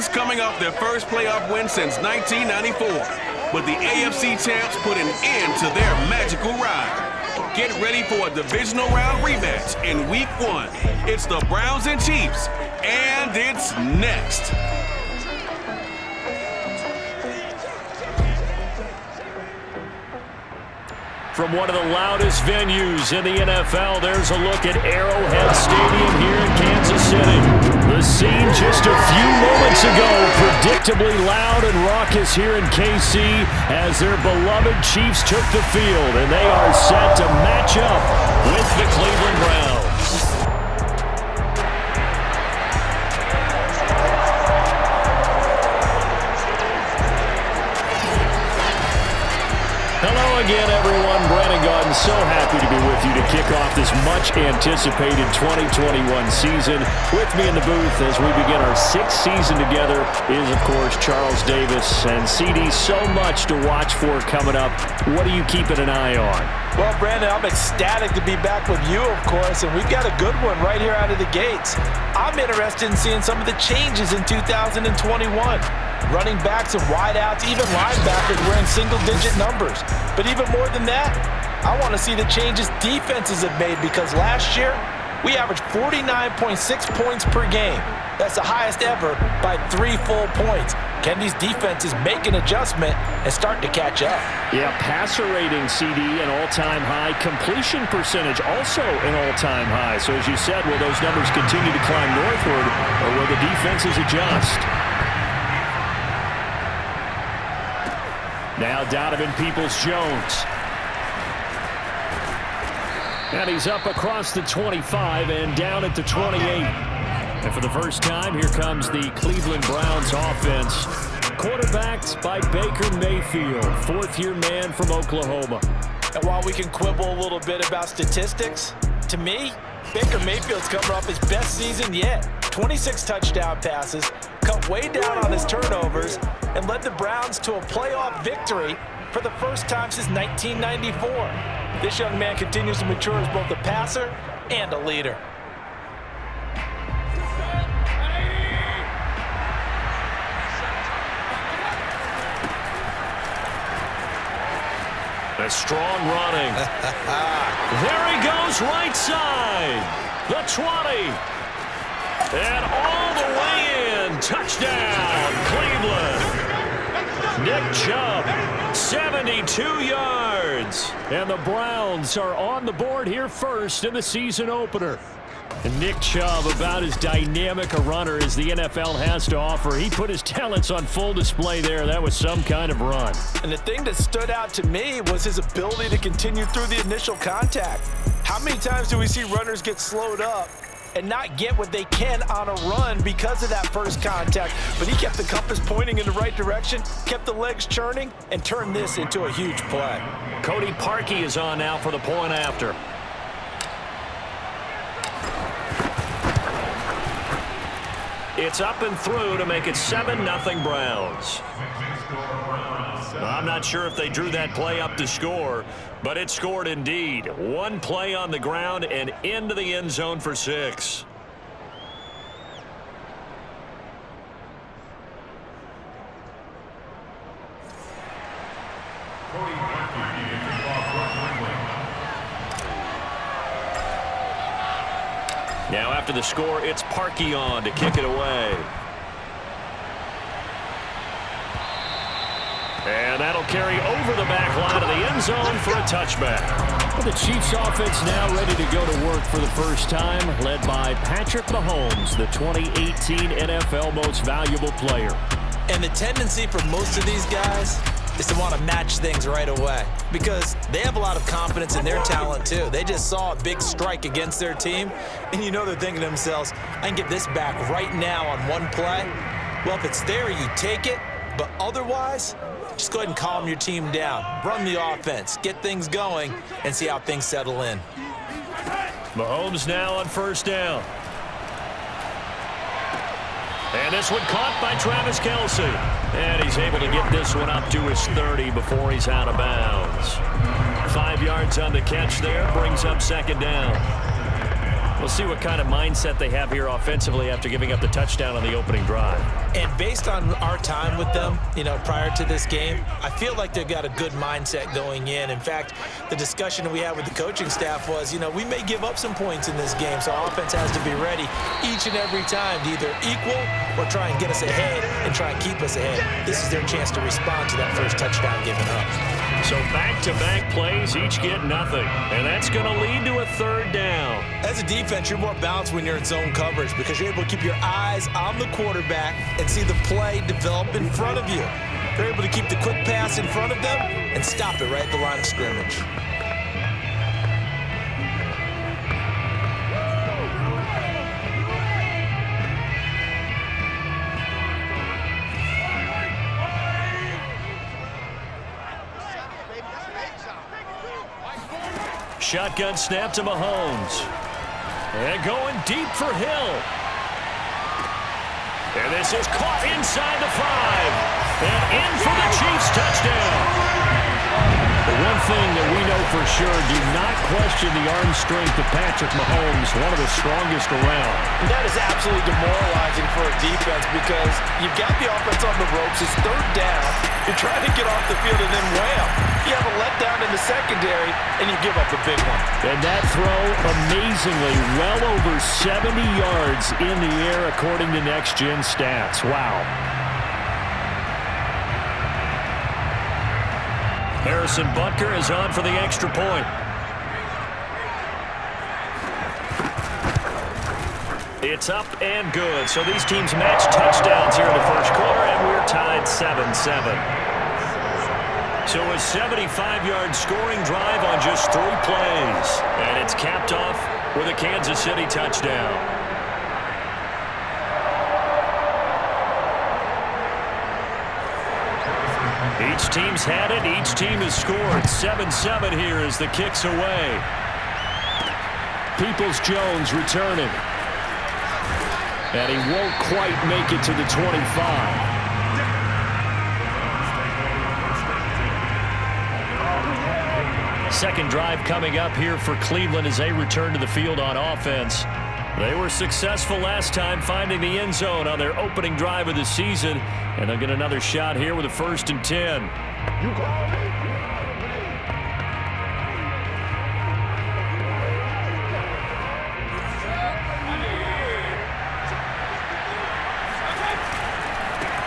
Browns coming off their first playoff win since 1994. But the AFC champs put an end to their magical ride. Get ready for a divisional round rematch in Week 1. It's the Browns and Chiefs, and it's next. From one of the loudest venues in the NFL, there's a look at Arrowhead Stadium here in Kansas City. The scene just a few moments ago, predictably loud and raucous here in KC as their beloved Chiefs took the field, and they are set to match up with the Cleveland Browns. Hello again, everyone. Brandon Gaudin, so happy to be with you to kick off this much-anticipated 2021 season. With me in the booth as we begin our 6th season together is, of course, Charles Davis. And CD, so much to watch for coming up. What are you keeping an eye on? Well, Brandon, I'm ecstatic to be back with you, of course, and we've got a good one right here out of the gates. I'm interested in seeing some of the changes in 2021. Running backs and wideouts, even linebackers wearing single-digit numbers. But even more than that, I want to see the changes defenses have made, because last year we averaged 49.6 points per game. That's the highest ever by 3 full points. Can these defenses make an adjustment and start to catch up? Yeah, passer rating, CD, an all-time high. Completion percentage also an all-time high. So as you said, will those numbers continue to climb northward, or will the defenses adjust? Now Donovan Peoples-Jones. And he's up across the 25 and down at the 28. And for the first time, here comes the Cleveland Browns offense. Quarterbacked by Baker Mayfield, 4th-year man from Oklahoma. And while we can quibble a little bit about statistics, to me, Baker Mayfield's coming off his best season yet. 26 touchdown passes, cut way down on his turnovers, and led the Browns to a playoff victory for the first time since 1994. This young man continues to mature as both a passer and a leader. A strong running. There he goes, right side. The 20. And all the way in. Touchdown, Cleveland. Nick Chubb, 72 yards. And the Browns are on the board here first in the season opener. And Nick Chubb, about as dynamic a runner as the NFL has to offer. He put his talents on full display there. That was some kind of run. And the thing that stood out to me was his ability to continue through the initial contact. How many times do we see runners get slowed up and not get what they can on a run because of that first contact? But he kept the compass pointing in the right direction, kept the legs churning, and turned this into a huge play. Cody Parkey is on now for the point after. It's up and through to make it 7-0 Browns. I'm not sure if they drew that play up to score, but it scored indeed. One play on the ground and into the end zone for 6. Now after the score, it's Parkey on to kick it away. And that'll carry over the back line of the end zone for a touchback. Well, the Chiefs offense now ready to go to work for the first time, led by Patrick Mahomes, the 2018 NFL Most Valuable Player. And the tendency for most of these guys is to want to match things right away, because they have a lot of confidence in their talent too. They just saw a big strike against their team, and you know they're thinking to themselves, I can get this back right now on one play. Well, if it's there, you take it, but otherwise, just go ahead and calm your team down. Run the offense, get things going, and see how things settle in. Mahomes now on first down. And this one caught by Travis Kelce. And he's able to get this one up to his 30 before he's out of bounds. 5 yards on the catch there, brings up second down. We'll see what kind of mindset they have here offensively after giving up the touchdown on the opening drive. And based on our time with them, prior to this game, I feel like they've got a good mindset going in. In fact, the discussion we had with the coaching staff was, we may give up some points in this game, so offense has to be ready each and every time to either equal or try and get us ahead and try and keep us ahead. This is their chance to respond to that first touchdown given up. So back-to-back plays, each get nothing. And that's going to lead to a third down. As a defense, you're more balanced when you're in zone coverage because you're able to keep your eyes on the quarterback and see the play develop in front of you. They're able to keep the quick pass in front of them and stop it right at the line of scrimmage. Shotgun snap to Mahomes. And going deep for Hill. And this is caught inside the 5. And in for the Chiefs touchdown. The one thing that we know for sure, do not question the arm strength of Patrick Mahomes, one of the strongest around. And that is absolutely demoralizing for a defense because you've got the offense on the ropes. It's third down. You're trying to get off the field and then wham. You have a letdown in the secondary and you give up a big one. And that throw, amazingly, well over 70 yards in the air according to Next Gen Stats. Wow. Harrison Butker is on for the extra point. It's up and good. So these teams match touchdowns here in the first quarter, and we're tied 7-7. So a 75-yard scoring drive on just 3 plays. And it's capped off with a Kansas City touchdown. Each team's had it. Each team has scored. 7-7 here as the kick's away. Peoples-Jones returning. And he won't quite make it to the 25. Second drive coming up here for Cleveland as they return to the field on offense. They were successful last time finding the end zone on their opening drive of the season, and they'll get another shot here with a 1st and 10.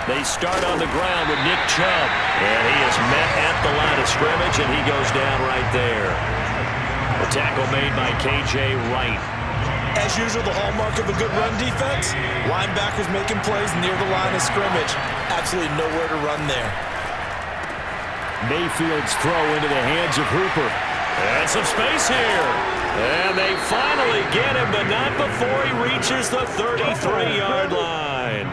They start on the ground with Nick Chubb, and he is met at the line of scrimmage, and he goes down right there. The tackle made by K.J. Wright. As usual, the hallmark of a good run defense, linebackers making plays near the line of scrimmage. Absolutely nowhere to run there. Mayfield's throw into the hands of Hooper. And some space here. And they finally get him, but not before he reaches the 33-yard line.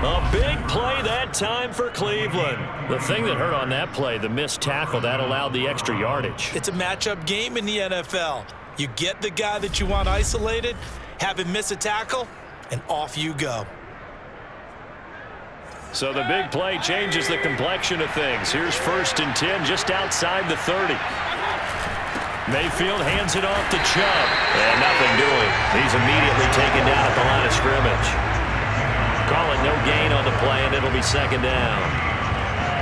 A big play that time for Cleveland. The thing that hurt on that play, the missed tackle, that allowed the extra yardage. It's a matchup game in the NFL. You get the guy that you want isolated, have him miss a tackle, and off you go. So the big play changes the complexion of things. Here's 1st and 10 just outside the 30. Mayfield hands it off to Chubb. And nothing doing. He's immediately taken down at the line of scrimmage. Call it no gain on the play, and it'll be 2nd down.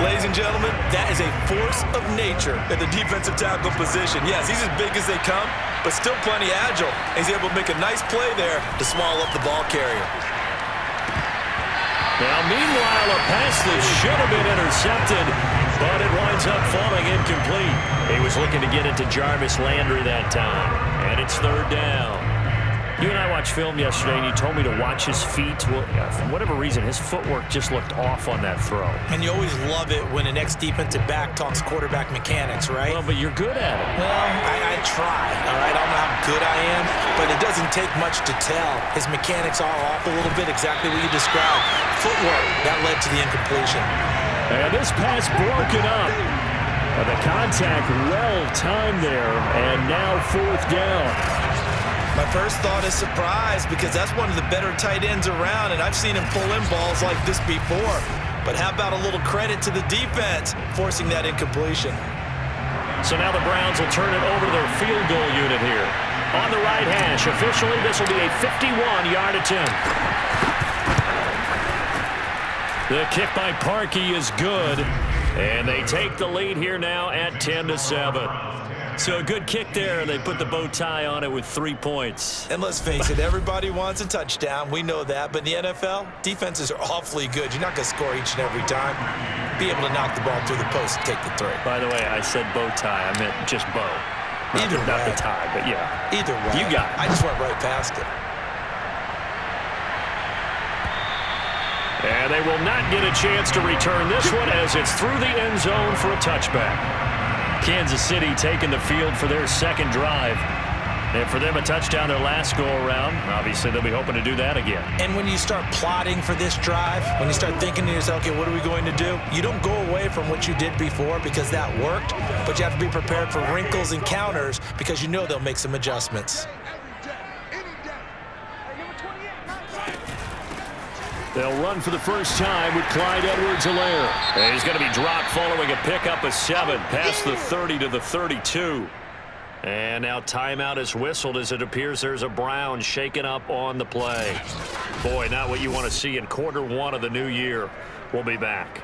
Ladies and gentlemen, that is a force of nature at the defensive tackle position. Yes, he's as big as they come, but still plenty agile. He's able to make a nice play there to swallow up the ball carrier. Now, meanwhile, a pass that should have been intercepted, but it winds up falling incomplete. He was looking to get it to Jarvis Landry that time, and it's 3rd down. You and I watched film yesterday, and you told me to watch his feet. Well, for whatever reason, his footwork just looked off on that throw. And you always love it when an ex-defensive back talks quarterback mechanics, right? Well, but you're good at it. Well, I try, all right? I don't know how good I am, but it doesn't take much to tell. His mechanics are off a little bit, exactly what you described. Footwork, that led to the incompletion. And this pass broken up. And the contact well-timed there, and now 4th down. My first thought is surprise because that's one of the better tight ends around, and I've seen him pull in balls like this before. But how about a little credit to the defense forcing that incompletion? So now the Browns will turn it over to their field goal unit here. on the right hash. Officially, this will be a 51-yard attempt. The kick by Parkey is good, and they take the lead here now at 10-7. So a good kick there, and they put the bow tie on it with 3 points. And let's face it, everybody wants a touchdown. We know that. But in the NFL, defenses are awfully good. You're not going to score each and every time. Be able to knock the ball through the post and take the three. By the way, I said bow tie. I meant just bow. Not the tie, but yeah. Either way. You got it. I just went right past it. And they will not get a chance to return this one as it's through the end zone for a touchback. Kansas City taking the field for their second drive. And for them, a touchdown their last go-around. Obviously, they'll be hoping to do that again. And when you start plotting for this drive, when you start thinking to yourself, okay, what are we going to do? You don't go away from what you did before because that worked, but you have to be prepared for wrinkles and counters because you know they'll make some adjustments. They'll run for the first time with Clyde Edwards-Helaire. And he's going to be dropped following a pickup of 7 past the 30 to the 32. And now timeout is whistled as it appears there's a Brown shaken up on the play. Boy, not what you want to see in quarter one of the new year. We'll be back.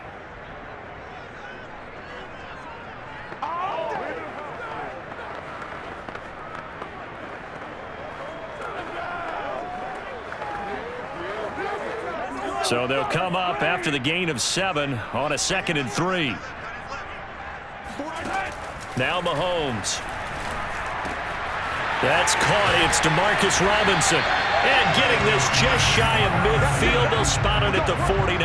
So they'll come up after the gain of 7 on a 2nd and 3. Now Mahomes. That's caught. It's DeMarcus Robinson. And getting this just shy of midfield. They'll spot it at the 49.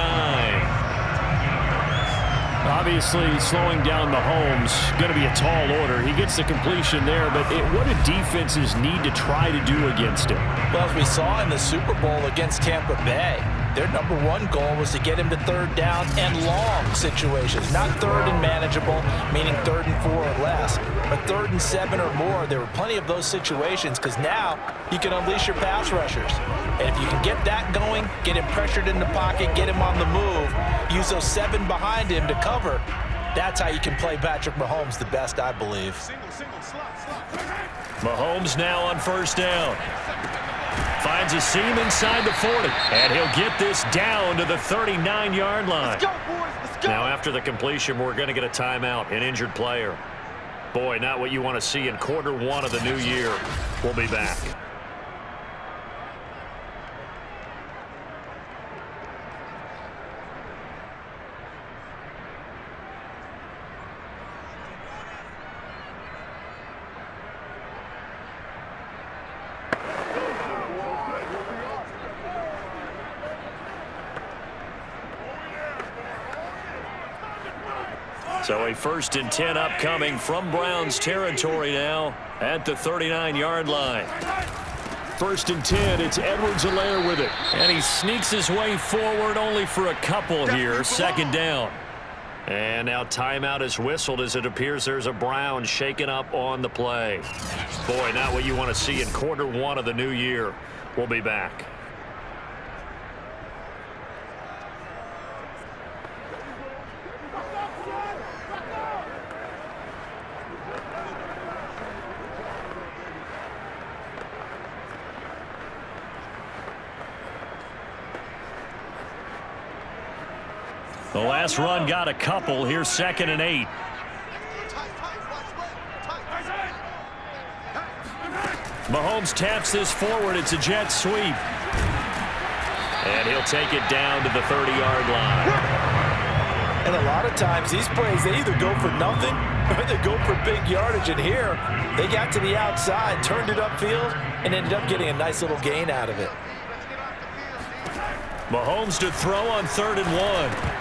Obviously, slowing down Mahomes, going to be a tall order. He gets the completion there, but what do defenses need to try to do against him? Well, as we saw in the Super Bowl against Tampa Bay, their number one goal was to get him to third down and long situations. Not third and manageable, meaning 3rd and 4 or less, but 3rd and 7 or more. There were plenty of those situations because now you can unleash your pass rushers. And if you can get that going, get him pressured in the pocket, get him on the move, use those 7 behind him to cover, that's how you can play Patrick Mahomes the best, I believe. Mahomes now on first down. Finds a seam inside the 40. And he'll get this down to the 39-yard line. Let's go, boys. Let's go. Now, after the completion, we're going to get a timeout, an injured player. Boy, not what you want to see in quarter one of the new year. We'll be back. So a 1st and 10 upcoming from Browns territory now at the 39-yard line. 1st and 10, it's Edwards-Helaire with it. And he sneaks his way forward only for a couple here. 2nd down. And now timeout is whistled as it appears there's a Brown shaken up on the play. Boy, not what you want to see in quarter one of the new year. We'll be back. The last run got a couple. Here's 2nd and 8. Mahomes taps this forward. It's a jet sweep. And he'll take it down to the 30-yard line. And a lot of times these plays, they either go for nothing or they go for big yardage. And here, they got to the outside, turned it upfield, and ended up getting a nice little gain out of it. Mahomes to throw on 3rd and 1.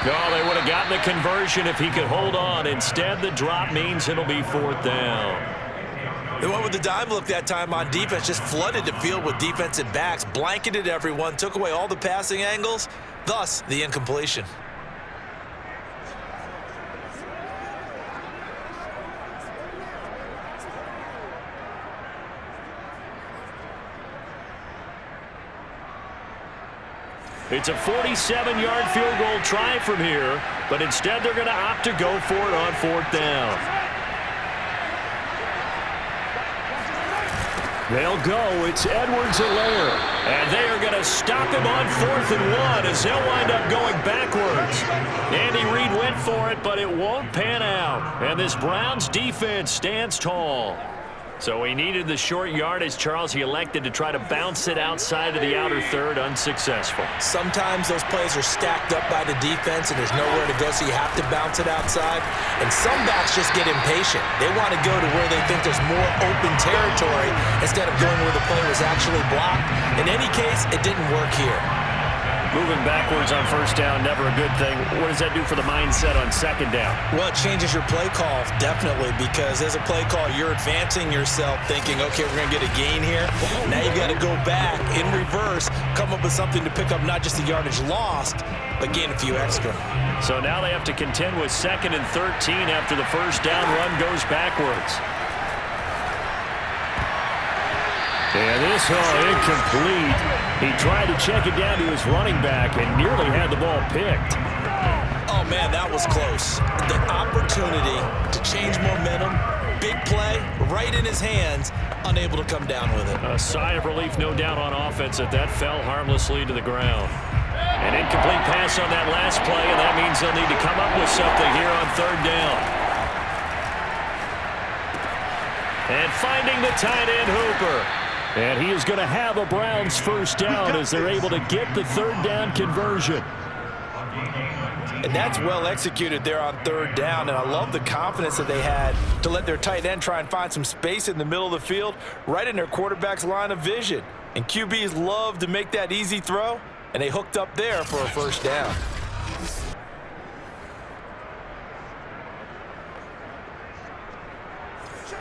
Oh, they would have gotten the conversion if he could hold on. Instead, the drop means it'll be 4th down. They went with the dime look that time on defense, just flooded the field with defensive backs, blanketed everyone, took away all the passing angles, thus the incompletion. It's a 47-yard field goal try from here, but instead they're going to opt to go for it on 4th down. They'll go. It's Edwards-Helaire. And they are going to stop him on 4th and 1 as they'll wind up going backwards. Andy Reid went for it, but it won't pan out. And this Browns defense stands tall. So he needed the short yardage, Charles. He elected to try to bounce it outside of the outer third, unsuccessful. Sometimes those plays are stacked up by the defense and there's nowhere to go, so you have to bounce it outside. And some backs just get impatient. They want to go to where they think there's more open territory instead of going where the play was actually blocked. In any case, it didn't work here. Moving backwards on 1st down, never a good thing. What does that do for the mindset on 2nd down? Well, it changes your play call, definitely, because as a play call, you're advancing yourself thinking, okay, we're going to get a gain here. Now you've got to go back in reverse, come up with something to pick up not just the yardage lost, but gain a few extra. So now they have to contend with 2nd and 13 after the 1st down run goes backwards. And this incomplete. He tried to check it down to his running back and nearly had the ball picked. Oh, man, that was close. The opportunity to change momentum, big play, right in his hands, unable to come down with it. A sigh of relief, no doubt, on offense that fell harmlessly to the ground. An incomplete pass on that last play, and that means they'll need to come up with something here on 3rd down. And finding the tight end, Hooper. And he is going to have a Browns 1st down as they're able to get the 3rd down conversion. And that's well executed there on 3rd down, and I love the confidence that they had to let their tight end try and find some space in the middle of the field, right in their quarterback's line of vision. And QBs love to make that easy throw, and they hooked up there for a 1st down.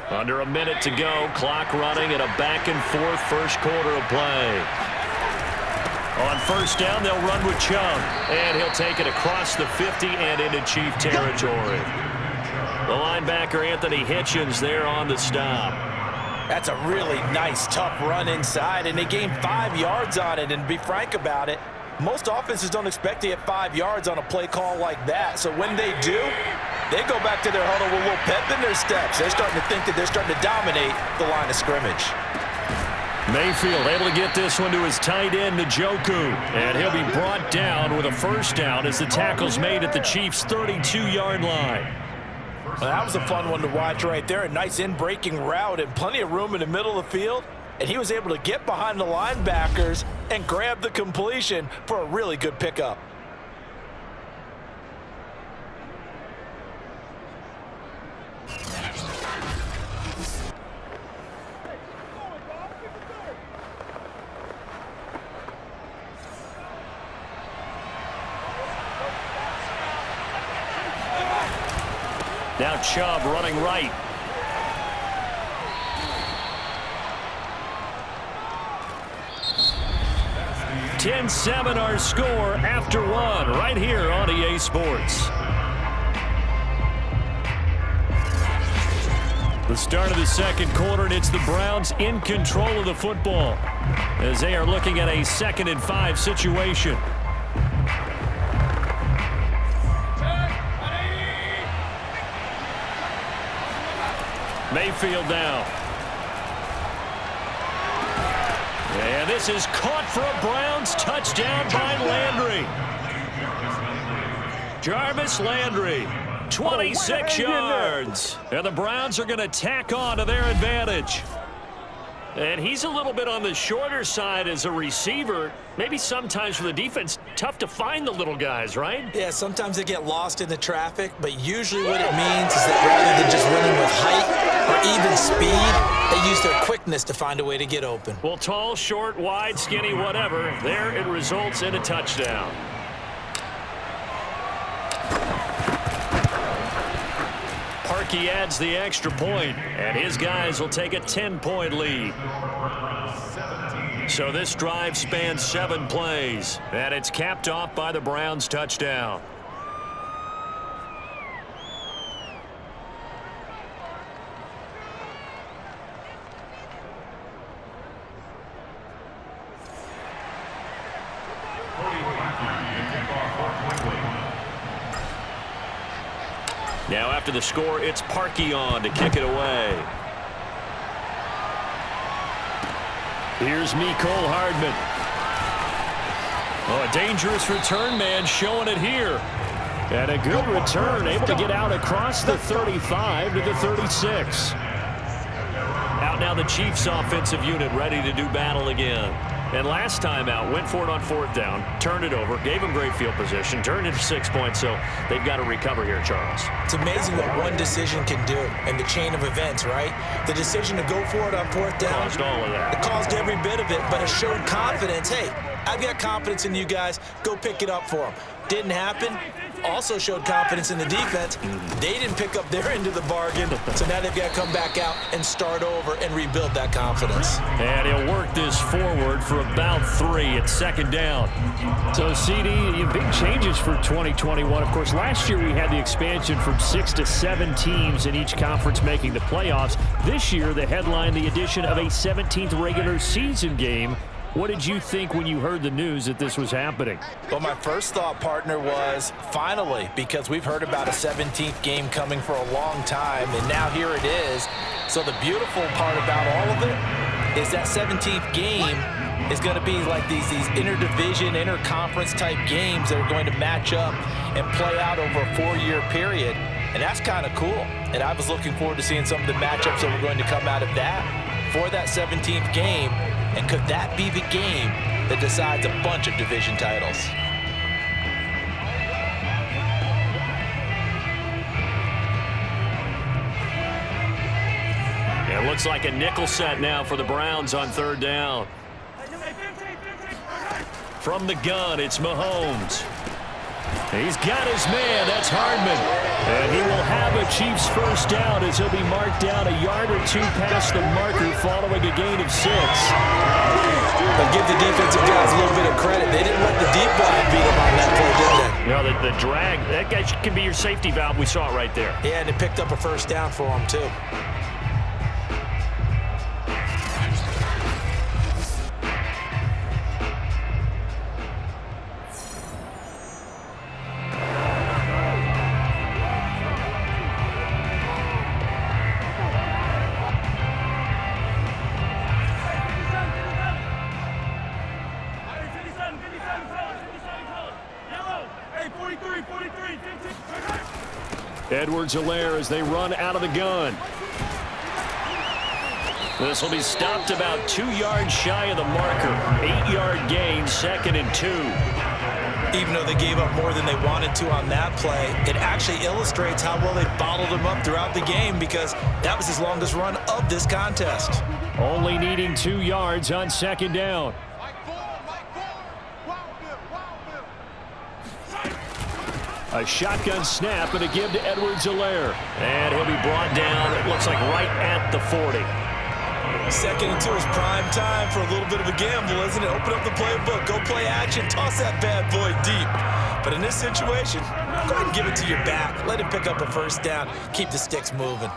Under a minute to go, clock running at a back-and-forth 1st quarter of play. On 1st down, they'll run with Chubb, and he'll take it across the 50 and into Chief territory. The linebacker, Anthony Hitchens, there on the stop. That's a really nice, tough run inside, and they gained 5 yards on it. And to be frank about it, most offenses don't expect to get 5 yards on a play call like that. So when they do, they go back to their huddle with a little pep in their steps. They're starting to think that they're starting to dominate the line of scrimmage. Mayfield able to get this one to his tight end, Njoku. And he'll be brought down with a 1st down as the tackle's made at the Chiefs' 32-yard line. Well, that was a fun one to watch right there. A nice in-breaking route and plenty of room in the middle of the field. And he was able to get behind the linebackers and grab the completion for a really good pickup. Now Chubb running right. $10-7 our score after 1 right here on EA Sports. The start of the 2nd quarter, and it's the Browns in control of the football as they are looking at a 2nd and 5 situation. Mayfield now. And this is caught for a Browns touchdown by Landry. Jarvis Landry, 26 yards. And the Browns are going to tack on to their advantage. And he's a little bit on the shorter side as a receiver. Maybe sometimes for the defense, tough to find the little guys, right? Yeah, sometimes they get lost in the traffic, but usually what it means is that rather than just winning with height or even speed, they use their quickness to find a way to get open. Well, tall, short, wide, skinny, whatever, there it results in a touchdown. Parkey adds the extra point, and his guys will take a 10-point lead. So this drive spans 7 plays, and it's capped off by the Browns' touchdown. Now after the score, it's Parkey on to kick it away. Here's Mecole Hardman. Oh, a dangerous return man showing it here. And a good return, able to get out across the 35 to the 36. Out now the Chiefs offensive unit ready to do battle again. And last time out, went for it on 4th down, turned it over, gave them great field position, turned into 6 points, so they've got to recover here, Charles. It's amazing what one decision can do in the chain of events, right? The decision to go for it on 4th down. Caused all of that. It caused every bit of it, but it showed confidence. Hey, I've got confidence in you guys. Go pick it up for them. Didn't happen. Also showed confidence in the defense. They didn't pick up their end of the bargain, so now they've got to come back out and start over and rebuild that confidence. And he'll work this forward for about 3 at 2nd down. So, CD, big changes for 2021. Of course, last year we had the expansion from 6 to 7 teams in each conference making the playoffs. This year, the headline, the addition of a 17th regular season game. What did you think when you heard the news that this was happening? Well, my first thought, partner, was finally, because we've heard about a 17th game coming for a long time, and now here it is. So the beautiful part about all of it is that 17th game is going to be like these interdivision, interconference type games that are going to match up and play out over a 4-year period. And that's kind of cool. And I was looking forward to seeing some of the matchups that were going to come out of that for that 17th game. And could that be the game that decides a bunch of division titles? It looks like a nickel set now for the Browns on 3rd down. From the gun, it's Mahomes. He's got his man. That's Hardman. And he will have a Chiefs first down as he'll be marked down a yard or 2 past the marker following a gain of 6. But give the defensive guys a little bit of credit. They didn't let the deep ball beat them on that play, did they? No, the drag, that guy can be your safety valve. We saw it right there. Yeah, and it picked up a first down for them, too. Edwards-Helaire as they run out of the gun. This will be stopped about 2 yards shy of the marker. 8-yard gain, 2nd and 2. Even though they gave up more than they wanted to on that play, it actually illustrates how well they bottled them up throughout the game because that was his longest run of this contest. Only needing 2 yards on 2nd down. A shotgun snap and a give to Edwards-Helaire. And he'll be brought down, it looks like right at the 40. 2nd and 2 is prime time for a little bit of a gamble, isn't it? Open up the playbook, go play action, toss that bad boy deep. But in this situation, go ahead and give it to your back. Let him pick up a first down. Keep the sticks moving.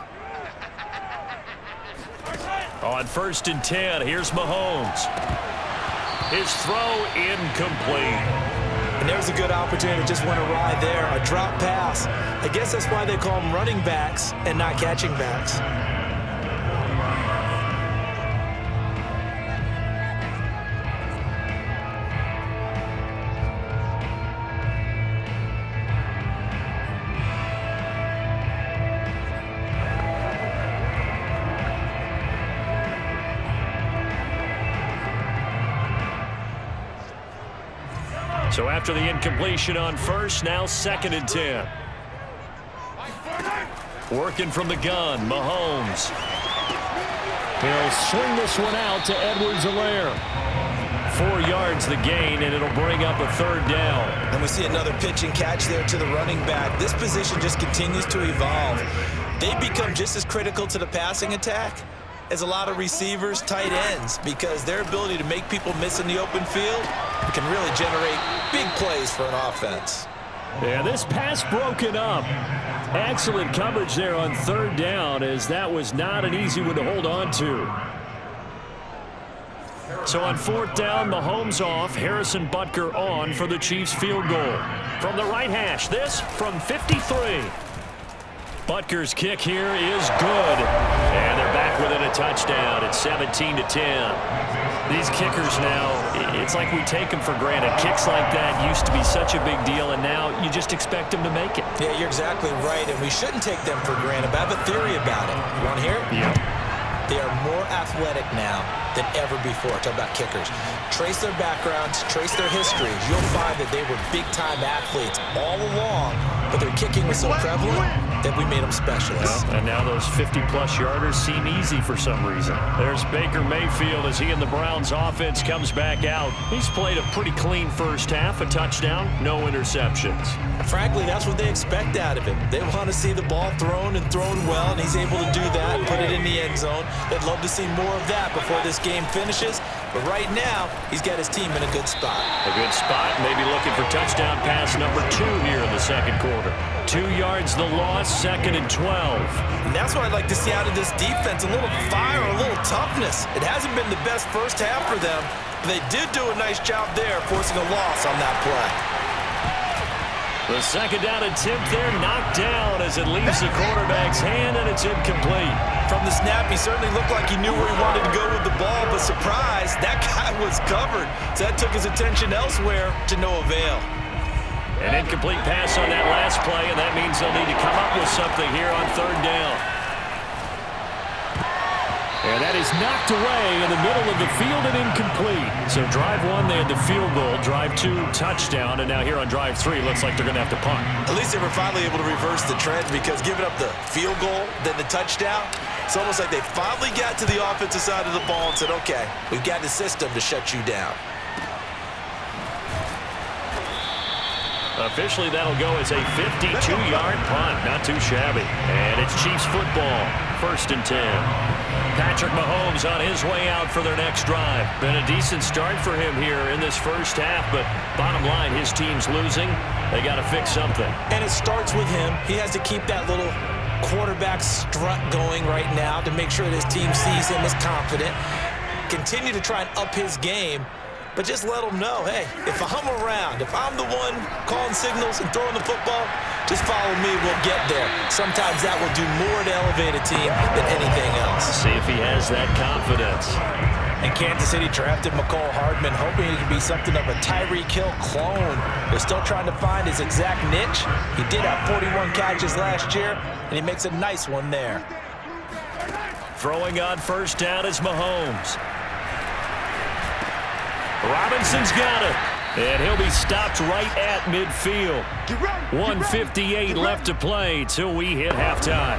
On 1st and 10, here's Mahomes. His throw incomplete. And there's a good opportunity that just went awry there. A drop pass. I guess that's why they call them running backs and not catching backs. So after the incompletion on 1st, now 2nd and 10. Working from the gun, Mahomes. He'll swing this one out to Edwards-Helaire. 4 yards the gain, and it'll bring up a 3rd down. And we see another pitch and catch there to the running back. This position just continues to evolve. They become just as critical to the passing attack as a lot of receivers, tight ends, because their ability to make people miss in the open field can really generate big plays for an offense. Yeah, this pass broken up. Excellent coverage there on 3rd down, as that was not an easy one to hold on to. So on 4th down, Mahomes off, Harrison Butker on for the Chiefs field goal. From the right hash, this from 53. Butker's kick here is good. And they're back within a touchdown. It's 17-10. These kickers now, it's like we take them for granted. Kicks like that used to be such a big deal, and now you just expect them to make it. Yeah, you're exactly right, and we shouldn't take them for granted. But I have a theory about it. You want to hear it? Yeah. They are more athletic now than ever before. Talk about kickers. Trace their backgrounds, trace their histories. You'll find that they were big-time athletes all along, but their kicking was so prevalent that we made them specialists. Well, and now those 50-plus yarders seem easy for some reason. There's Baker Mayfield as he and the Browns offense comes back out. He's played a pretty clean first half, a touchdown, no interceptions. Frankly, that's what they expect out of him. They want to see the ball thrown and thrown well, and he's able to do that and put it in the end zone. They'd love to see more of that before this game finishes, but right now, he's got his team in a good spot. A good spot, maybe looking for touchdown pass number 2 here in the second quarter. 2 yards the loss, 2nd and 12. And that's what I'd like to see out of this defense, a little fire, a little toughness. It hasn't been the best first half for them, but they did do a nice job there, forcing a loss on that play. The second down attempt there knocked down as it leaves the quarterback's hand, and it's incomplete. From the snap, he certainly looked like he knew where he wanted to go with the ball, but surprise, that guy was covered. So that took his attention elsewhere to no avail. An incomplete pass on that last play, and that means they'll need to come up with something here on 3rd down. And that is knocked away in the middle of the field and incomplete. So drive 1, they had the field goal. Drive 2, touchdown. And now here on drive 3, looks like they're going to have to punt. At least they were finally able to reverse the trend, because giving up the field goal, then the touchdown, it's almost like they finally got to the offensive side of the ball and said, okay, we've got the system to shut you down. Officially, that'll go as a 52-yard punt. Not too shabby. And it's Chiefs football. 1st and 10. Patrick Mahomes on his way out for their next drive. Been a decent start for him here in this first half, but bottom line, his team's losing. They got to fix something. And it starts with him. He has to keep that little quarterback strut going right now to make sure that his team sees him as confident. Continue to try and up his game, but just let him know, hey, if I'm around, if I'm the one calling signals and throwing the football, just follow me, we'll get there. Sometimes that will do more to elevate a team than anything else. See if he has that confidence. And Kansas City drafted McCole Hardman, hoping he could be something of a Tyreek Hill clone. They're still trying to find his exact niche. He did have 41 catches last year, and he makes a nice one there. Throwing on 1st down is Mahomes. Robinson's got it. And he'll be stopped right at midfield. 1:58 left to play till we hit halftime.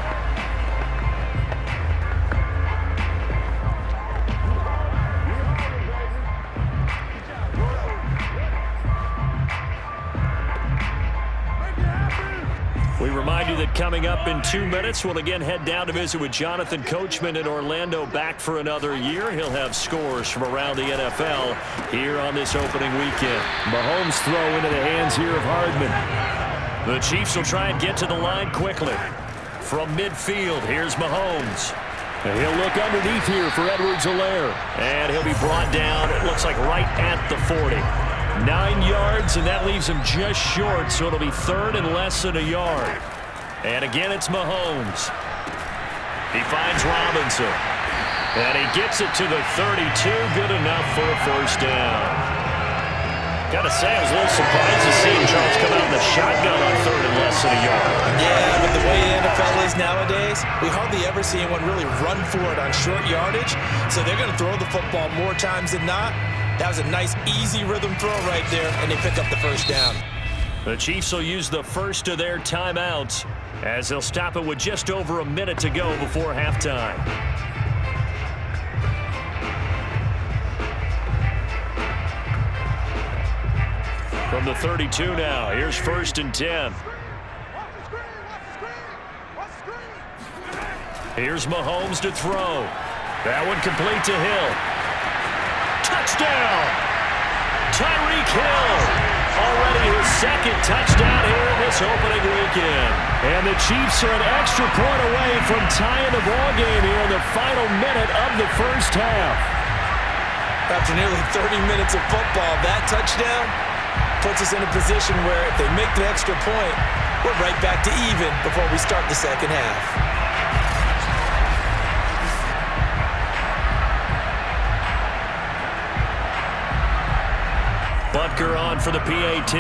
We remind you that coming up in 2 minutes, we'll again head down to visit with Jonathan Coachman in Orlando, back for another year. He'll have scores from around the NFL here on this opening weekend. Mahomes throw into the hands here of Hardman. The Chiefs will try and get to the line quickly. From midfield, here's Mahomes. And he'll look underneath here for Edwards-Helaire. And he'll be brought down, it looks like right at the 40. 9 yards, and that leaves him just short, so it'll be 3rd and less than a yard. And again, it's Mahomes. He finds Robinson. And he gets it to the 32. Good enough for a 1st down. Got to say, I was a little surprised to see Charles come out in the shotgun on 3rd and less than a yard. Yeah, but the way the NFL is nowadays, we hardly ever see anyone really run for it on short yardage. So they're going to throw the football more times than not. That was a nice, easy rhythm throw right there, and they pick up the 1st down. The Chiefs will use the first of their timeouts as they'll stop it with just over a minute to go before halftime. From the 32 now, here's 1st and 10. Here's Mahomes to throw. That one complete to Hill. Touchdown! Tyreek Hill! Already his 2nd touchdown here in this opening weekend. And the Chiefs are an extra point away from tying the ball game here in the final minute of the first half. After nearly 30 minutes of football, that touchdown puts us in a position where if they make the extra point, We're right back to even before we start the second half. Butker on for the PAT.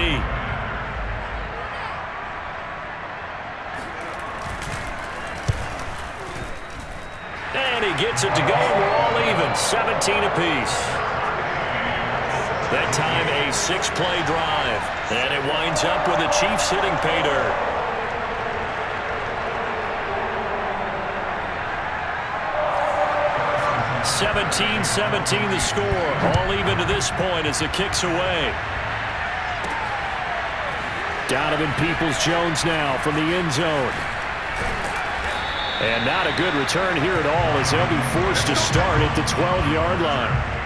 And he gets it to go, and we're all even, 17 apiece. That time a 6-play drive, and it winds up with the Chiefs hitting pay dirt. (17-17) the score, all even to this point as the kick's away. Donovan Peoples-Jones now from the end zone. And not a good return here at all as they'll be forced to start at the 12-yard line.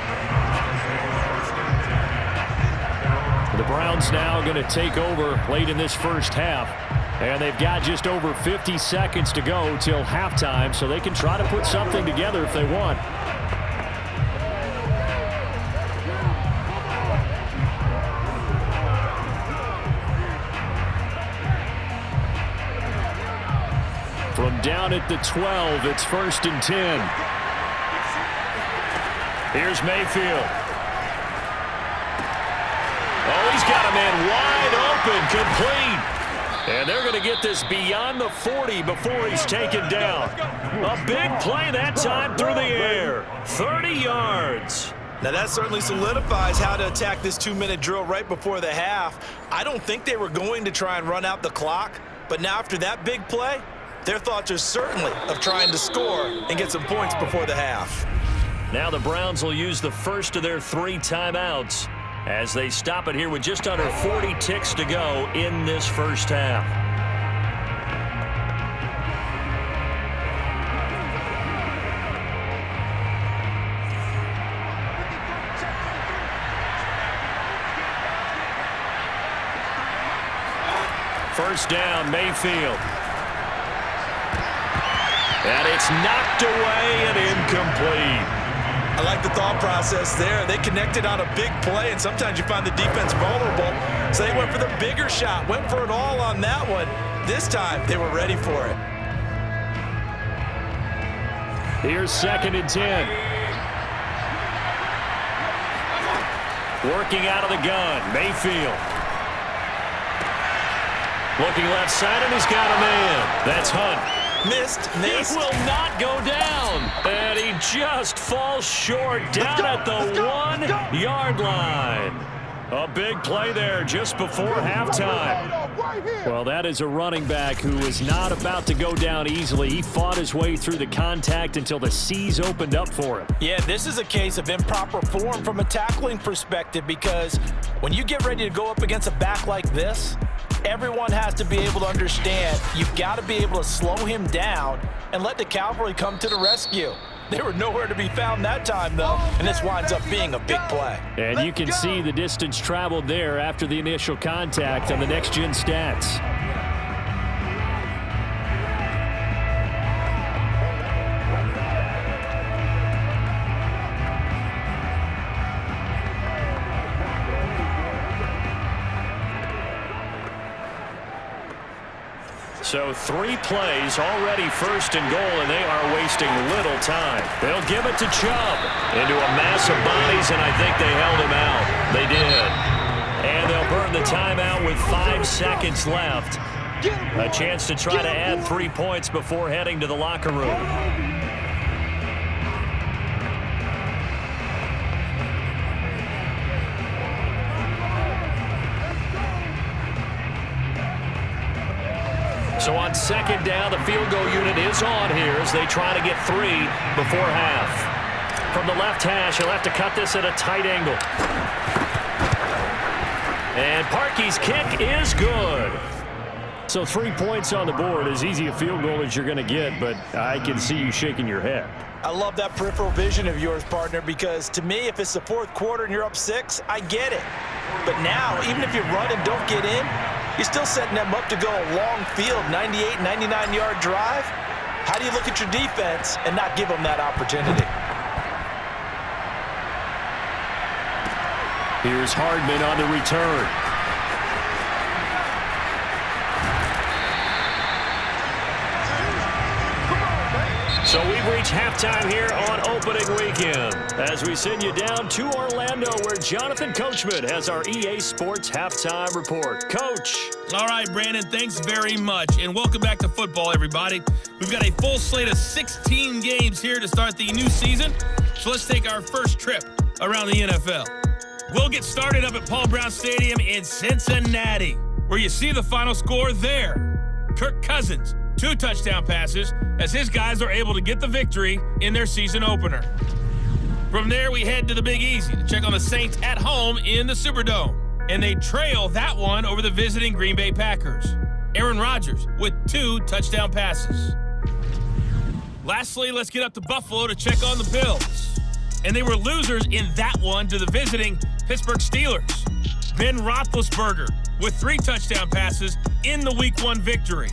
The Browns now going to take over late in this first half. And they've got just over 50 seconds to go till halftime, so they can try to put something together if they want. From down at the 12, it's 1st and 10. Here's Mayfield. Oh, he's got a man wide open, complete. And they're going to get this beyond the 40 before he's taken down. A big play that time through the air. 30 yards. Now that certainly solidifies how to attack this 2-minute drill right before the half. I don't think they were going to try and run out the clock, but now after that big play, their thoughts are certainly of trying to score and get some points before the half. Now the Browns will use the first of their 3 timeouts as they stop it here with just under 40 ticks to go in this first half. First down, Mayfield. And it's knocked away and incomplete. I like the thought process there. They connected on a big play, and sometimes you find the defense vulnerable. So they went for the bigger shot, went for it all on that one. This time, they were ready for it. Here's 2nd and 10. Working out of the gun, Mayfield. Looking left side, and he's got a man. That's Hunt. Missed. He will not go down. And he just falls short down at the 1-yard line. A big play there just before halftime. Well, that is a running back who is not about to go down easily. He fought his way through the contact until the seas opened up for him. Yeah, this is a case of improper form from a tackling perspective, because when you get ready to go up against a back like this, everyone has to be able to understand you've got to be able to slow him down and let the cavalry come to the rescue. They were nowhere to be found that time, though, and this winds up being a big play. And you can see the distance traveled there after the initial contact on the next-gen stats. So 3 plays, already 1st and goal, and they are wasting little time. They'll give it to Chubb into a mass of bodies, and I think they held him out. They did. And they'll burn the timeout with 5 seconds left. A chance to try to add 3 points before heading to the locker room. So on 2nd down, the field goal unit is on here as they try to get 3 before half. From the left hash, he'll have to cut this at a tight angle. And Parkey's kick is good. So 3 points on the board, as easy a field goal as you're going to get, but I can see you shaking your head. I love that peripheral vision of yours, partner, because to me, if it's the 4th quarter and you're up 6, I get it. But now, even if you run and don't get in, you're still setting them up to go a long field, 98, 99-yard drive. How do you look at your defense and not give them that opportunity? Here's Hardman on the return. So we've reached halftime here on opening weekend as we send you down to Orlando where Jonathan Coachman has our EA Sports halftime report. Coach. All right, Brandon, thanks very much. And welcome back to football, everybody. We've got a full slate of 16 games here to start the new season. So let's take our first trip around the NFL. We'll get started up at Paul Brown Stadium in Cincinnati, where you see the final score there. Kirk Cousins, 2 touchdown passes, as his guys are able to get the victory in their season opener. From there, we head to the Big Easy to check on the Saints at home in the Superdome. And they trail that one over the visiting Green Bay Packers. Aaron Rodgers with 2 touchdown passes. Lastly, let's get up to Buffalo to check on the Bills. And they were losers in that one to the visiting Pittsburgh Steelers. Ben Roethlisberger with 3 touchdown passes in the Week 1 victory.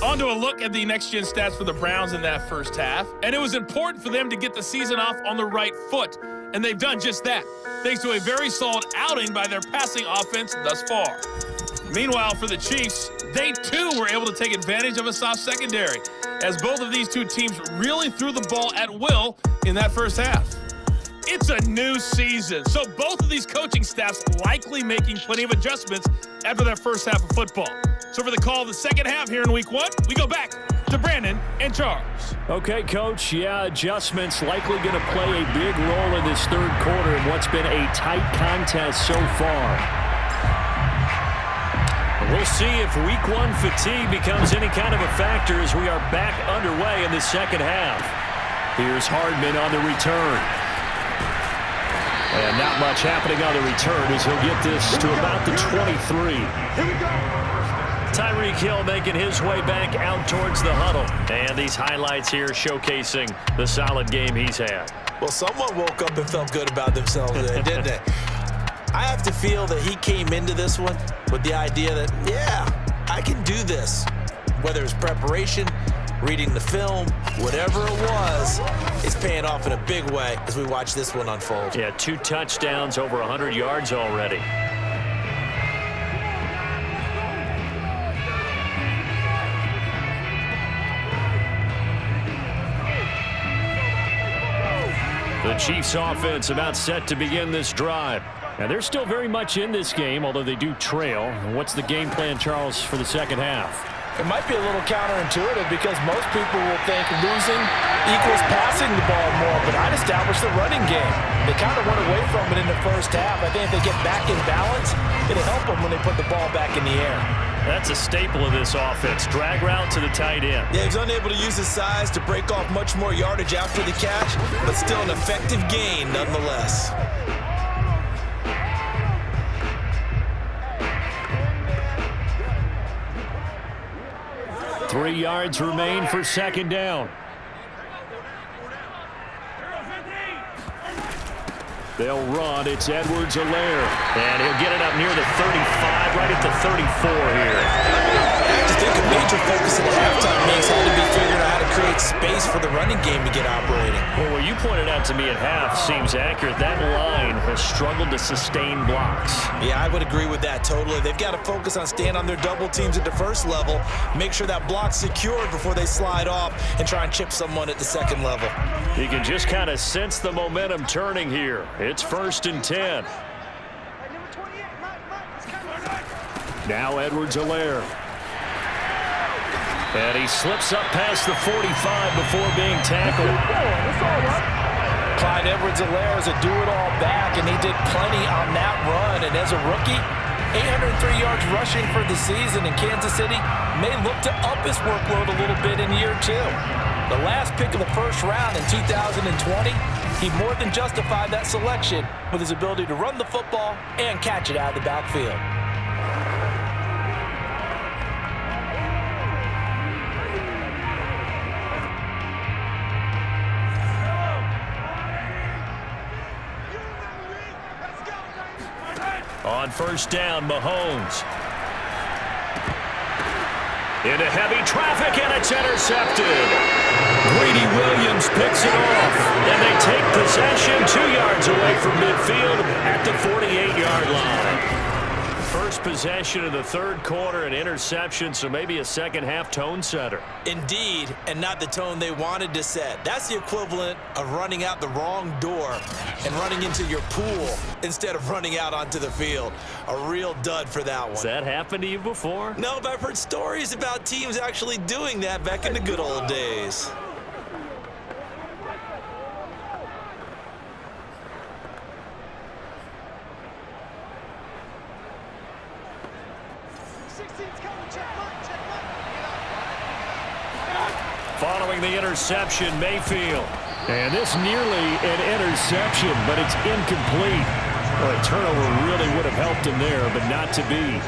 On to a look at the next-gen stats for the Browns in that first half. And it was important for them to get the season off on the right foot. And they've done just that, thanks to a very solid outing by their passing offense thus far. Meanwhile, for the Chiefs, they too were able to take advantage of a soft secondary, as both of these two teams really threw the ball at will in that first half. It's a new season, so both of these coaching staffs likely making plenty of adjustments after their first half of football. So for the call of the second half here in Week 1, we go back to Brandon and Charles. Okay, Coach. Yeah, adjustments likely going to play a big role in this third quarter in what's been a tight contest so far. We'll see if Week 1 fatigue becomes any kind of a factor as we are back underway in the second half. Here's Hardman on the return. And not much happening on the return as he'll get this to about the 23. Here we go. Tyreek Hill making his way back out towards the huddle. And these highlights here showcasing the solid game he's had. Well, someone woke up and felt good about themselves there, didn't they? I have to feel that he came into this one with the idea that, yeah, I can do this. Whether it's preparation, reading the film, whatever it was, it's paying off in a big way as we watch this one unfold. Yeah, 2 touchdowns, over 100 yards already. The Chiefs offense about set to begin this drive. Now, they're still very much in this game, although they do trail. What's the game plan, Charles, for the second half? It might be a little counterintuitive because most people will think losing equals passing the ball more, but I'd establish the running game. They kind of went away from it in the first half. I think if they get back in balance, it'll help them when they put the ball back in the air. That's a staple of this offense. Drag route to the tight end. Yeah, he's unable to use his size to break off much more yardage after the catch, but still an effective gain nonetheless. Three yards remain for second down. They'll run. It's Edwards-Helaire. And he'll get it up near the 35, right at the 34 here. I have to think a major focus in the halftime meetings had to be figuring out how to create space for the running game to get operating. Well, what you pointed out to me at half seems accurate. That line has struggled to sustain blocks. Yeah, I would agree with that totally. They've got to focus on staying on their double teams at the first level, make sure that block's secured before they slide off and try and chip someone at the second level. You can just kind of sense the momentum turning here. It's 1st and 10. Now Edwards-Helaire. And he slips up past the 45 before being tackled. Clyde Edwards-Helaire is a do-it-all back, and he did plenty on that run. And as a rookie, 803 yards rushing for the season in Kansas City may look to up his workload a little bit in year 2. The last pick of the first round in 2020, he more than justified that selection with his ability to run the football and catch it out of the backfield. On first down, Mahomes. Into heavy traffic, and it's intercepted. Greedy Williams picks it off, and they take possession 2 yards away from midfield at the 48-yard line. First first possession of the third quarter, an interception, so maybe a second-half tone setter. Indeed, and not the tone they wanted to set. That's the equivalent of running out the wrong door and running into your pool instead of running out onto the field. A real dud for that one. Has that happened to you before? No, but I've heard stories about teams actually doing that back in the good old days. Following the interception, Mayfield. And this nearly an interception, but it's incomplete. Well, a turnover really would have helped him there, but not to be.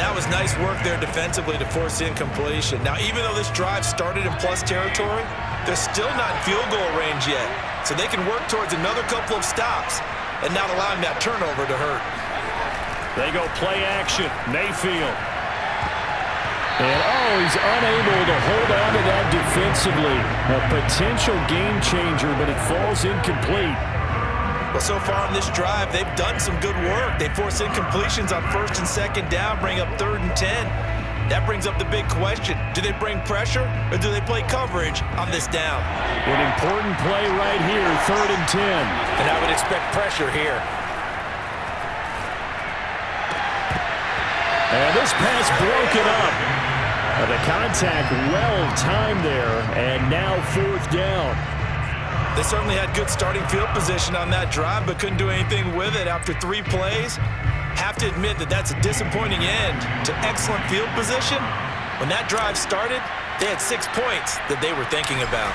That was nice work there defensively to force incompletion. Now, even though this drive started in plus territory, they're still not in field goal range yet. So they can work towards another couple of stops and not allowing that turnover to hurt. They go play action. Mayfield. And, he's unable to hold on to that defensively. A potential game changer, but it falls incomplete. Well, so far on this drive, they've done some good work. They force incompletions on first and second down, bring up 3rd and 10. That brings up the big question. Do they bring pressure, or do they play coverage on this down? An important play right here, 3rd and 10. And I would expect pressure here. And this pass broken up. The contact well-timed there, and now 4th down. They certainly had good starting field position on that drive, but couldn't do anything with it after 3 plays. Have to admit that that's a disappointing end to excellent field position. When that drive started, they had 6 points that they were thinking about.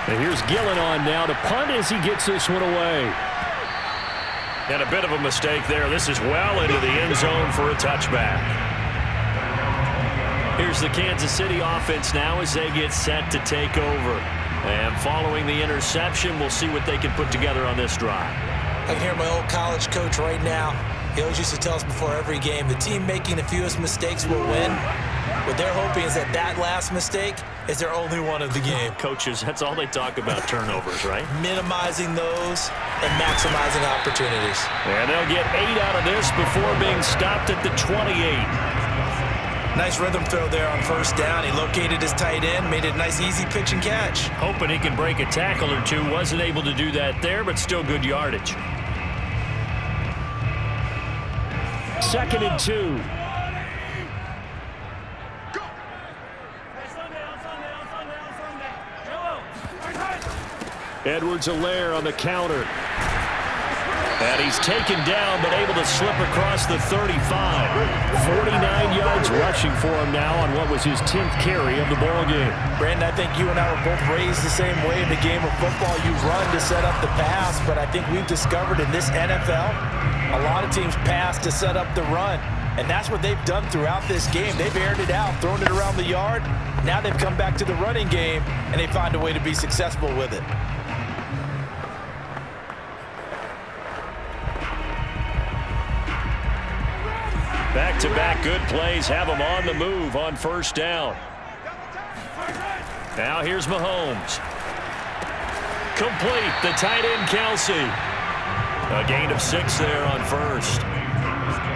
And here's Gillen on now to punt as he gets this one away. And a bit of a mistake there. This is well into the end zone for a touchback. Here's the Kansas City offense now as they get set to take over. And following the interception, we'll see what they can put together on this drive. I can hear my old college coach right now. He always used to tell us before every game, the team making the fewest mistakes will win. What they're hoping is that that last mistake is their only one of the game. Coaches, that's all they talk about, turnovers, right? Minimizing those and maximizing opportunities. And they'll get 8 out of this before being stopped at the 28. Nice rhythm throw there on 1st down. He located his tight end, made it a nice easy pitch and catch. Hoping he can break a tackle or two. Wasn't able to do that there, but still good yardage. 2nd and 2. Edwards-Helaire on the counter. And he's taken down, but able to slip across the 35. 49 yards rushing for him now on what was his 10th carry of the ballgame. Brandon, I think you and I were both raised the same way in the game of football. You run to set up the pass, but I think we've discovered in this NFL, a lot of teams pass to set up the run. And that's what they've done throughout this game. They've aired it out, thrown it around the yard. Now they've come back to the running game, and they find a way to be successful with it. Back-to-back good plays have them on the move on 1st down. Now here's Mahomes. Complete, the tight end Kelsey. A gain of 6 there on 1st.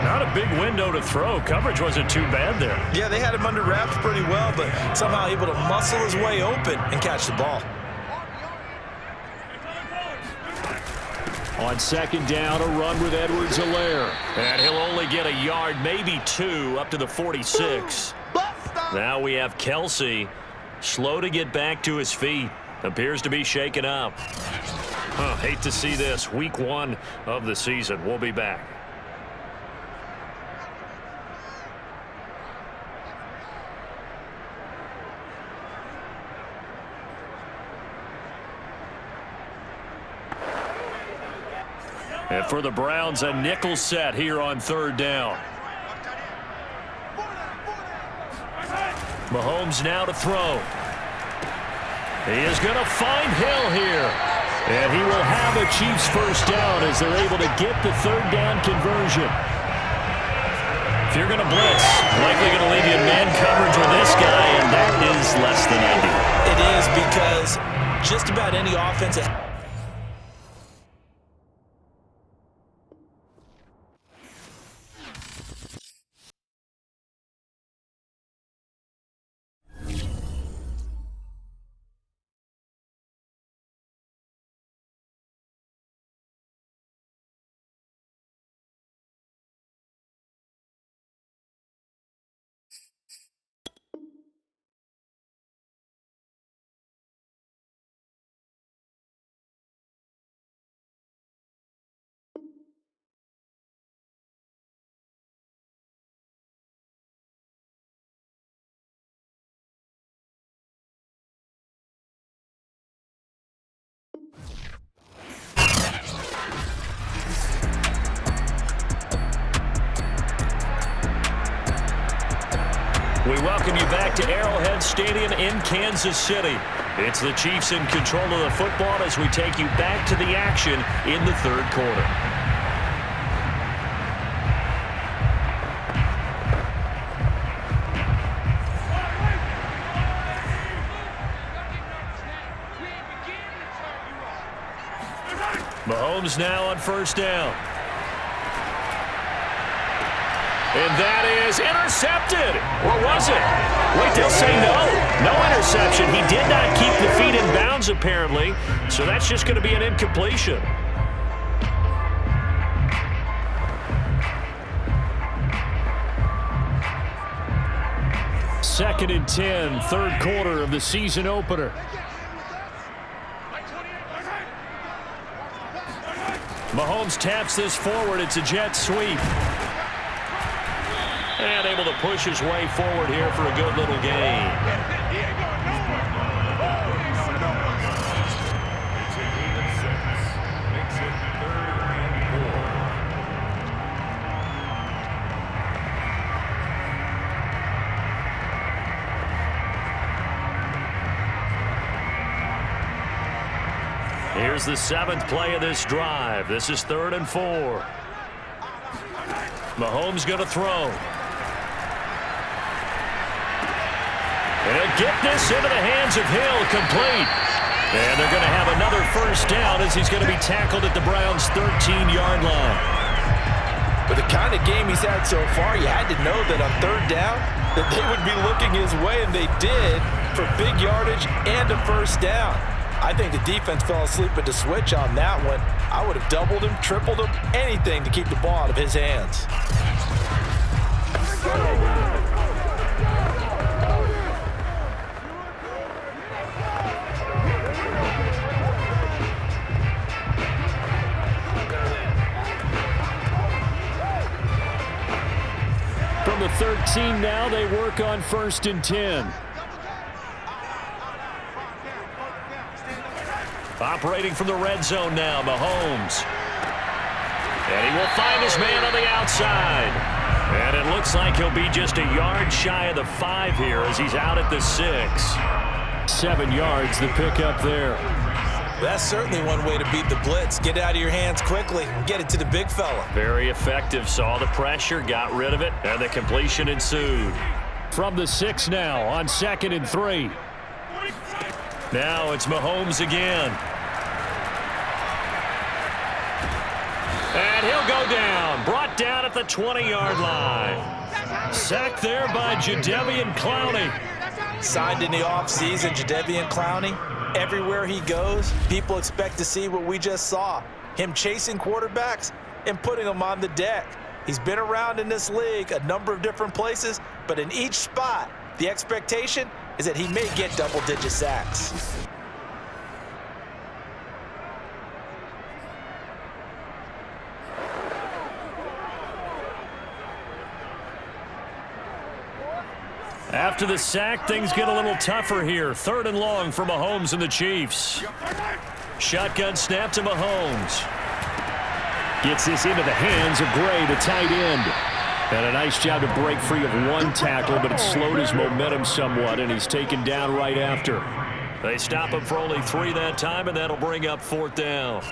Not a big window to throw. Coverage wasn't too bad there. Yeah, they had him under wraps pretty well, but somehow able to muscle his way open and catch the ball. On 2nd down, a run with Edwards-Helaire. And he'll only get a yard, maybe 2, up to the 46. Now we have Kelsey, slow to get back to his feet. Appears to be shaken up. Hate to see this. Week 1 of the season. We'll be back. And for the Browns, a nickel set here on 3rd down. Mahomes now to throw. He is going to find Hill here. And he will have a Chiefs 1st down as they're able to get the 3rd down conversion. If you're going to blitz, likely going to leave you in man coverage with this guy, and that is less than ideal. It is, because just about any offensive We welcome you back to Arrowhead Stadium in Kansas City. It's the Chiefs in control of the football as we take you back to the action in the third quarter. Mahomes now on first down. And that is intercepted. Or was it? Wait, they'll say no. No interception. He did not keep the feet in bounds, apparently. So that's just going to be an incompletion. Second and 10, third quarter of the season opener. Mahomes taps this forward. It's a jet sweep. And able to push his way forward here for a good little gain. Here's the 7th play of this drive. This is 3rd and 4. Mahomes going to throw. And he'll get this into the hands of Hill, complete. And they're going to have another first down as he's going to be tackled at the Browns' 13-yard line. With the kind of game he's had so far, you had to know that on third down that they would be looking his way, and they did, for big yardage and a first down. I think the defense fell asleep at the switch on that one. I would have doubled him, tripled him, anything to keep the ball out of his hands. From the 13 now, they work on 1st and 10. Operating from the red zone now, Mahomes. And he will find his man on the outside. And it looks like he'll be just a yard shy of the 5 here as he's out at the 6. 7 yards, the pickup there. That's certainly one way to beat the blitz. Get it out of your hands quickly and get it to the big fella. Very effective. Saw the pressure, got rid of it, and the completion ensued. From the 6 now on 2nd and 3. Now it's Mahomes again. And he'll go down. Brought down at the 20-yard line. Sacked there by Jadeveon Clowney. Signed in the offseason, Jadeveon Clowney. Everywhere he goes, people expect to see what we just saw. Him chasing quarterbacks and putting them on the deck. He's been around in this league a number of different places, but in each spot, the expectation is that he may get double-digit sacks. After the sack, things get a little tougher here. 3rd and long for Mahomes and the Chiefs. Shotgun snap to Mahomes. Gets this into the hands of Gray, the tight end. And a nice job to break free of one tackle, but it slowed his momentum somewhat, and he's taken down right after. They stop him for only 3 that time, and that'll bring up 4th down.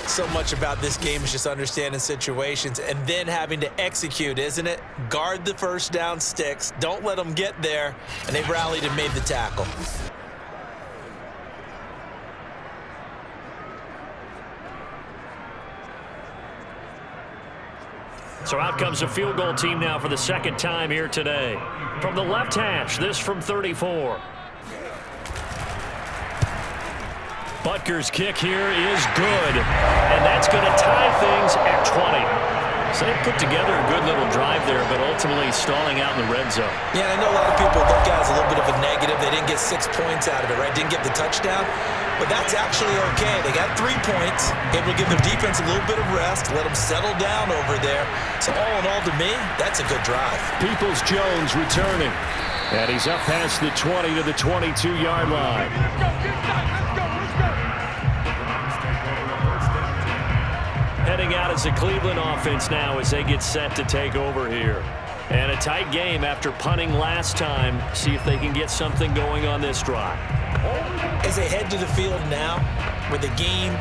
So much about this game is just understanding situations and then having to execute, isn't it? Guard the first down sticks. Don't let them get there. And they rallied and made the tackle. So out comes a field goal team now for the 2nd time here today. From the left hash, this from 34. Butker's kick here is good, and that's going to tie things at 20. So they put together a good little drive there, but ultimately stalling out in the red zone. Yeah, I know a lot of people look at it as a little bit of a negative. They didn't get 6 points out of it, right? Didn't get the touchdown. But that's actually okay. They got 3 points, able to give their defense a little bit of rest, let them settle down over there. So all in all, to me, that's a good drive. Peoples-Jones returning. And he's up past the 20 to the 22-yard line. Heading out as the Cleveland offense now as they get set to take over here. And a tight game after punting last time. See if they can get something going on this drive. As they head to the field now, with the game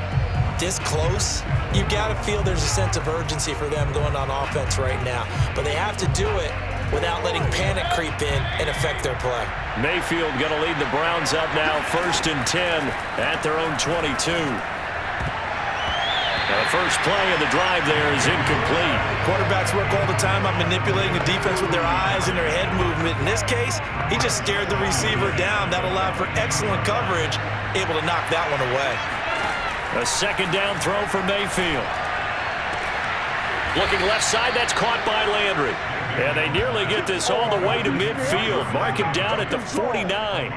this close, you've got to feel there's a sense of urgency for them going on offense right now. But they have to do it without letting panic creep in and affect their play. Mayfield going to lead the Browns up now, 1st and 10 at their own 22. Now the first play of the drive there is incomplete. Quarterbacks work all the time on manipulating the defense with their eyes and their head movement. In this case, he just stared the receiver down. That allowed for excellent coverage, able to knock that one away. A second down throw for Mayfield. Looking left side, that's caught by Landry. And they nearly get this all the way to midfield. Mark him down at the 49.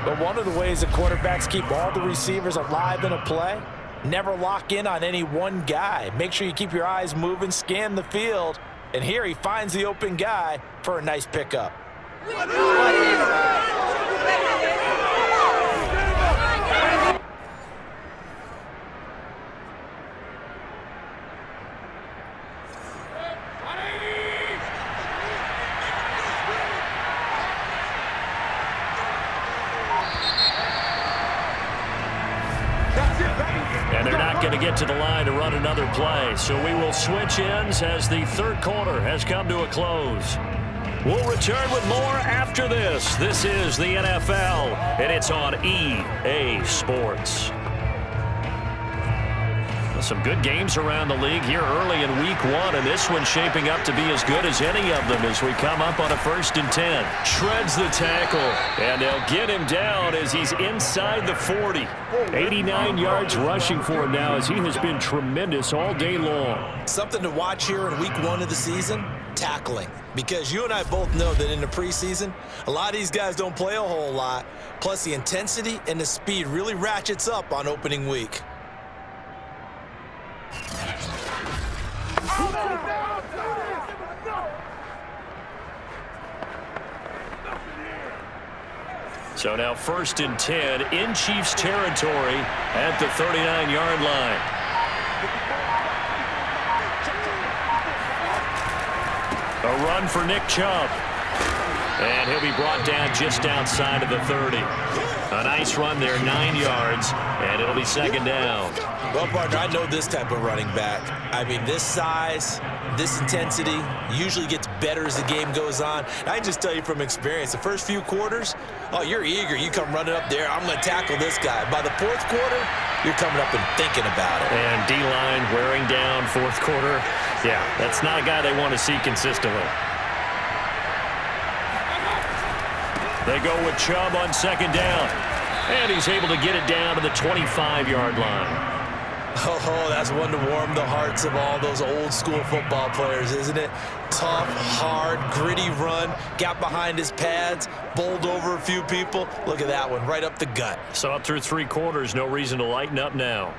But one of the ways that quarterbacks keep all the receivers alive in a play, never lock in on any one guy. Make sure you keep your eyes moving, scan the field. And here he finds the open guy for a nice pickup. And they're not going to get to the line to run another play. So we will switch ends as the third quarter has come to a close. We'll return with more after this. This is the NFL, and it's on EA Sports. Some good games around the league here early in week 1, and this one's shaping up to be as good as any of them as we come up on a 1st and 10. Shreds the tackle, and they'll get him down as he's inside the 40. 89 yards rushing for him now as he has been tremendous all day long. Something to watch here in week 1 of the season, tackling. Because you and I both know that in the preseason, a lot of these guys don't play a whole lot. Plus the intensity and the speed really ratchets up on opening week. So now 1st and 10 in Chiefs territory at the 39-yard line. A run for Nick Chubb. And he'll be brought down just outside of the 30. A nice run there, 9 yards, and it'll be 2nd down. Well, partner, I know this type of running back. I mean, this size, this intensity usually gets better as the game goes on. And I just tell you from experience, the first few quarters, oh, you're eager. You come running up there, I'm going to tackle this guy. By the 4th quarter, you're coming up and thinking about it. And D-line wearing down 4th quarter. Yeah, that's not a guy they want to see consistently. They go with Chubb on 2nd down. And he's able to get it down to the 25-yard line. Oh, that's one to warm the hearts of all those old school football players, isn't it? Tough, hard, gritty run, got behind his pads, bowled over a few people. Look at that one, right up the gut. So up through 3 quarters, no reason to lighten up now.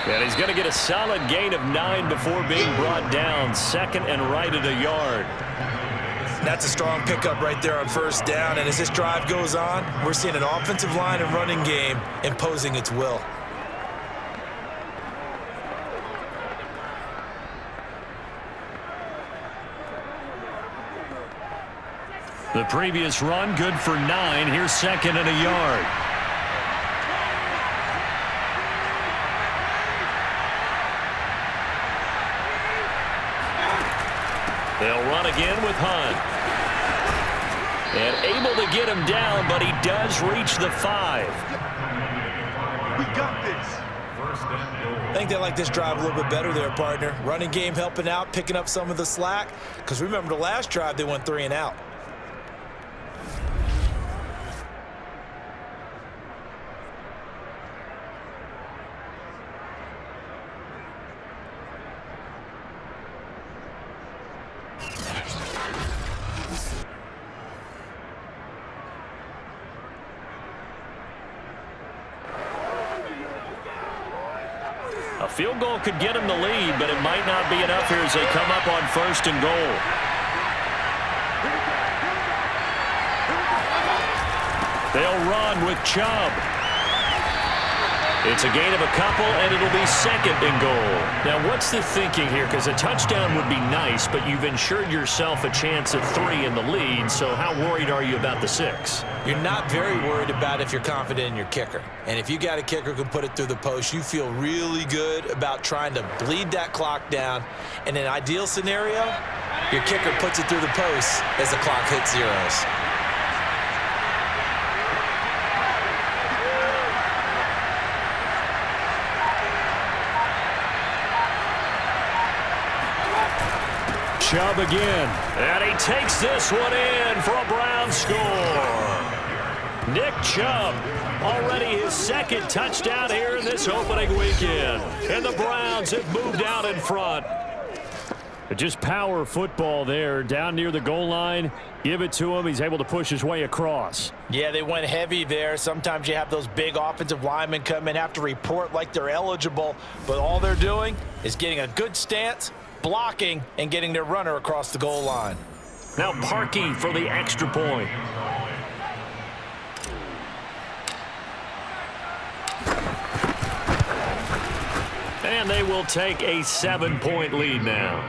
And he's going to get a solid gain of 9 before being brought down. 2nd and right at a yard. That's a strong pickup right there on 1st down. And as this drive goes on, we're seeing an offensive line and running game imposing its will. The previous run good for 9. Here's 2nd and a yard. They'll run again with Hunt. And able to get him down, but he does reach the 5. We got this. I think they like this drive a little bit better there, partner. Running game helping out, picking up some of the slack. Because remember the last drive, they went 3 and out. field goal could get him the lead, but it might not be enough here as they come up on 1st and goal. They'll run with Chubb. It's a gain of a couple, and it'll be 2nd and goal. Now, what's the thinking here? Because a touchdown would be nice, but you've ensured yourself a chance at 3 in the lead, so how worried are you about the 6? You're not very worried about if you're confident in your kicker. And if you got a kicker who can put it through the post, you feel really good about trying to bleed that clock down. In an ideal scenario, your kicker puts it through the post as the clock hits zeros. Chubb again, and he takes this one in for a Browns score. Nick Chubb, already his 2nd touchdown here in this opening weekend. And the Browns have moved out in front. Just power football there, down near the goal line. Give it to him. He's able to push his way across. Yeah, they went heavy there. Sometimes you have those big offensive linemen come in, have to report like they're eligible, but all they're doing is getting a good stance, blocking, and getting their runner across the goal line. Now Parkey for the extra point. And they will take a 7-point lead now.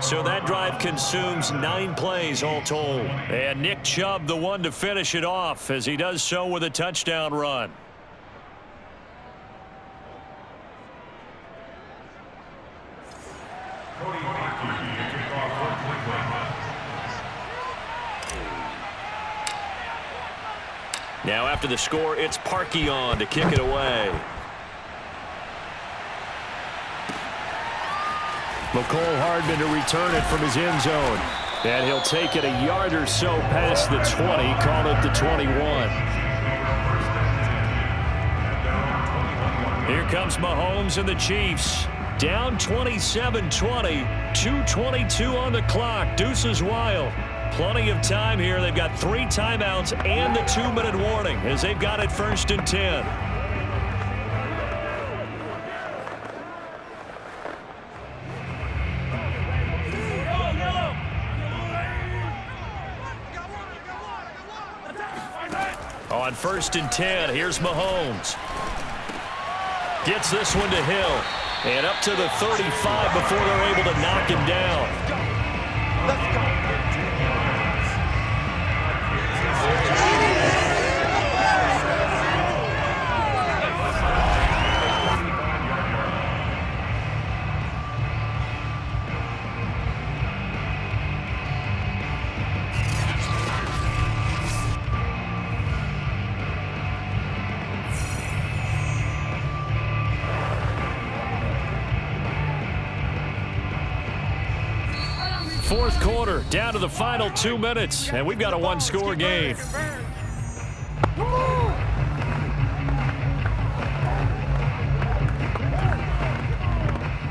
So that drive consumes 9 plays all told. And Nick Chubb, the one to finish it off, as he does so with a touchdown run. Now after the score, it's Parkey on to kick it away. McCole Hardman to return it from his end zone. And he'll take it a yard or so past the 20, call it the 21. Here comes Mahomes and the Chiefs. Down 27-20, 2:22 on the clock. Deuces wild. Plenty of time here. They've got 3 timeouts and the 2-minute warning as they've got it 1st and 10. On 1st and 10, here's Mahomes. Gets this one to Hill. And up to the 35 before they're able to knock him down. Let's go. Fourth quarter, down to the final 2 minutes, and we've got a 1-score game.